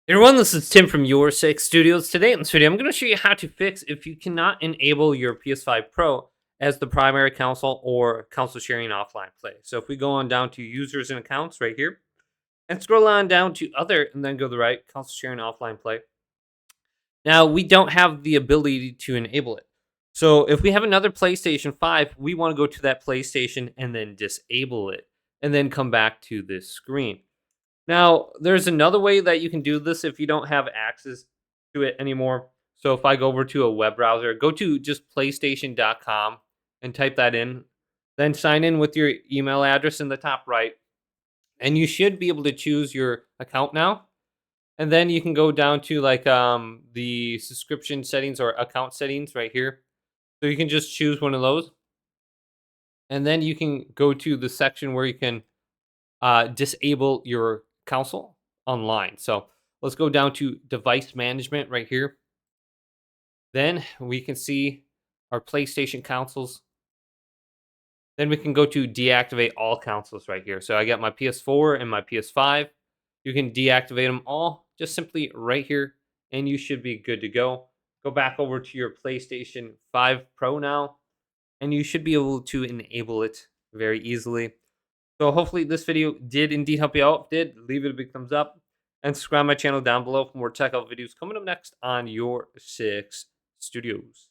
Hey everyone, this is Tim from YourSixStudios. Today in this video, I'm going to show you how to fix if you cannot enable your PS5 Pro as the primary console or console sharing offline play. So if we go on down to users and accounts right here and scroll on down to other and then go to the right, console sharing offline play. Now we don't have the ability to enable it. So if we have another PlayStation 5, we want to go to that PlayStation and then disable it and then come back to this screen. Now, there's another way that you can do this if you don't have access to it anymore. So if I go over to a web browser, go to just playstation.com and type that in, then sign in with your email address in the top right, and you should be able to choose your account now. And then you can go down to like the subscription settings or account settings right here. So you can just choose one of those. And then you can go to the section where you can disable your console online. So let's go down to device management right here. Then we can see our PlayStation consoles. Then we can go to deactivate all consoles right here. So I got my PS4 and my PS5. You can deactivate them all just simply right here, and you should be good to go. Go back over to your PlayStation 5 Pro now, and you should be able to enable it very easily. So hopefully this video did indeed help you out. If it did, leave it a big thumbs up and subscribe my channel down below for more tech out videos coming up next on Your Six Studios.